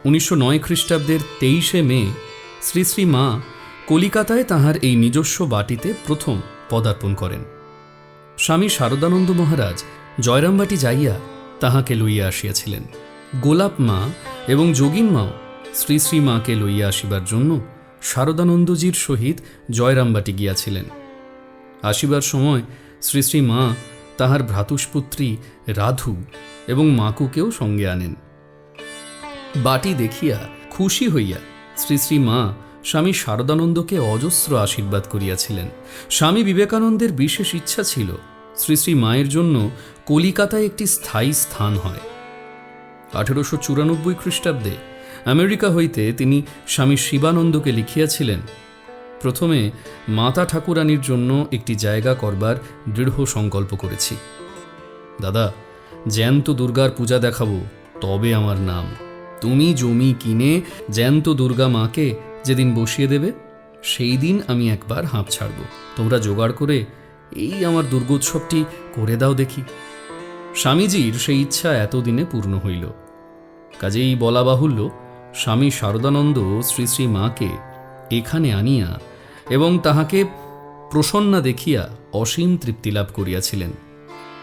1909 খ্রিস্টাব্দের 23শে মে শ্রী শ্রী মা কলিকাতায় তাহার এই নিজস্ব বাটিতে প্রথম পদার্পণ করেন। স্বামী শারদানন্দ মহারাজ জয়রামবাটি যাইয়া তাহাকে লইয়া আসিয়াছিলেন। গোলাপ মা এবং যোগিন মাও শ্রী শ্রী মাকে লইয়া আসিবার জন্য শারদানন্দজির সহিত জয়রামবাটি গিয়াছিলেন। আসিবার সময় শ্রী শ্রী মা তাহার ভ্রাতুষ্পুত্রী রাধু এবং মাকুকেও সঙ্গে আনেন। বাটি দেখিয়া খুশি হইয়া শ্রী শ্রী মা স্বামী শারদানন্দকে অজস্র আশীর্বাদ করিয়াছিলেন। স্বামী বিবেকানন্দের বিশেষ ইচ্ছা ছিল শ্রী শ্রী মায়ের জন্য কলিকাতায় একটি স্থায়ী স্থান হয়। 1894 খ্রিস্টাব্দে আমেরিকা হইতে তিনি স্বামী শিবানন্দকে লিখিয়াছিলেন, প্রথমে মাতা ঠাকুরানীর জন্য একটি জায়গা করবার দৃঢ় সংকল্প করেছি। দাদা, জ্যান্ত দুর্গার পূজা দেখাবো, তবে আমার নাম। তুমি জমি কিনে জ্যান্ত দুর্গা মাকে যেদিন বসিয়ে দেবে, সেই দিন আমি একবার হাঁপ ছাড়ব। তোমরা জোগাড় করে এই আমার দুর্গোৎসবটি করে দাও দেখি। স্বামীজির সেই ইচ্ছা এতদিনে পূর্ণ হইল। কাজেই বলা বাহুল্য, স্বামী শারদানন্দ শ্রী শ্রী মাকে এখানে আনিয়া এবং তাহাকে প্রসন্না দেখিয়া অসীম তৃপ্তি লাভ করিয়াছিলেন।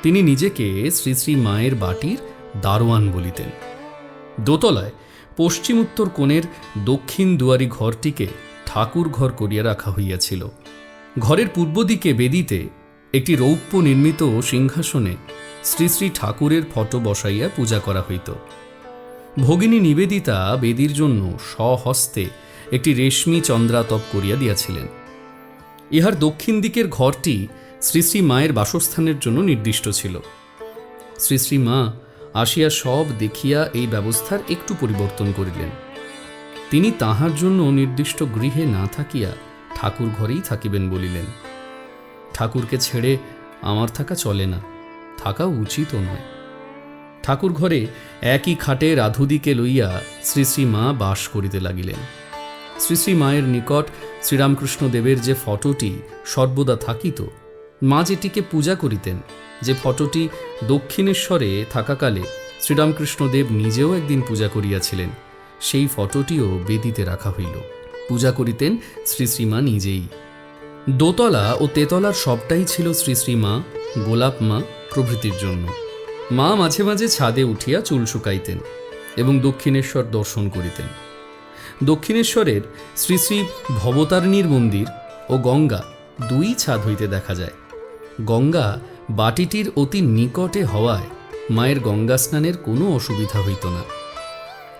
তিনি নিজেকে শ্রী শ্রী মায়ের বাটির দারোয়ান বলিতেন। দোতলায় পশ্চিম উত্তর কোণের দক্ষিণ দুয়ারি ঘরটিকে ঠাকুর ঘর করিয়া রাখা হইয়াছিল। ঘরের পূর্ব দিকে বেদিতে একটি রৌপ্য নির্মিত সিংহাসনে শ্রী শ্রী ঠাকুরের ফটো বসাইয়া পূজা করা হইত। ভগিনী নিবেদিতা বেদির জন্য স্বহস্তে একটি রেশমি চন্দ্রাতপ করিয়া দিয়াছিলেন। ইহার দক্ষিণ দিকের ঘরটি শ্রী শ্রী মায়ের বাসস্থানের জন্য নির্দিষ্ট ছিল। শ্রী শ্রী মা আসিয়া সব দেখিয়া এই ব্যবস্থার একটু পরিবর্তন করিলেন। তিনি তাহার জন্য নির্দিষ্ট গৃহে না থাকিয়া ঠাকুর ঘরেই থাকিবেন বলিলেন। ঠাকুরকে ছেড়ে আমার থাকা চলে না, থাকা উচিতও নয়। ঠাকুর ঘরে একই খাটে রাধুদিকে লইয়া শ্রী শ্রী মা বাস করিতে লাগিলেন। শ্রী শ্রী মায়ের নিকট শ্রীরামকৃষ্ণদেবের যে ফটোটি সর্বদা থাকিত, মা যেটিকে পূজা করিতেন, যে ফটোটি দক্ষিণেশ্বরে থাকাকালে শ্রীরামকৃষ্ণদেব নিজেও একদিন পূজা করিয়াছিলেন, সেই ফটোটিও বেদিতে রাখা হইল। পূজা করিতেন শ্রী শ্রীমা নিজেই। দোতলা ও তেতলার সবটাই ছিল শ্রী শ্রী মা, গোলাপ মা প্রভৃতির জন্য। মা মাঝে মাঝে ছাদে উঠিয়া চুল শুকাইতেন এবং দক্ষিণেশ্বর দর্শন করিতেন। দক্ষিণেশ্বরের শ্রী শ্রী ভবতারিণীর মন্দির ও গঙ্গা দুই ছাদ হইতে দেখা যায়। গঙ্গা বাটিটির অতি নিকটে হওয়ায় মায়ের গঙ্গা স্নানের কোনো অসুবিধা হইত না।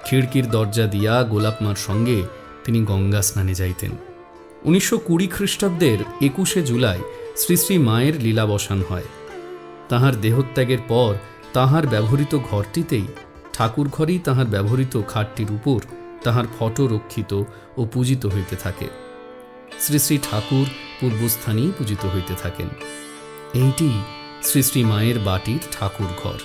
খিড়কির দরজা দিয়া গোলাপ মার সঙ্গে তিনি গঙ্গা স্নানে যাইতেন। 1920 খ্রিস্টাব্দের 21শে জুলাই শ্রী শ্রী মায়ের লীলাবসান হয়। তাহার দেহত্যাগের পর তাহার ব্যবহৃত ঘরটিতেই, ঠাকুর ঘরেই তাহার ব্যবহৃত খাটটির উপর তাহার ফটো রক্ষিত ও পূজিত হইতে থাকে। শ্রী শ্রী ঠাকুর পূর্বস্থানেই পূজিত হইতে থাকেন। এইটি শ্রী শ্রী মায়ের বাটির ঠাকুর ঘর।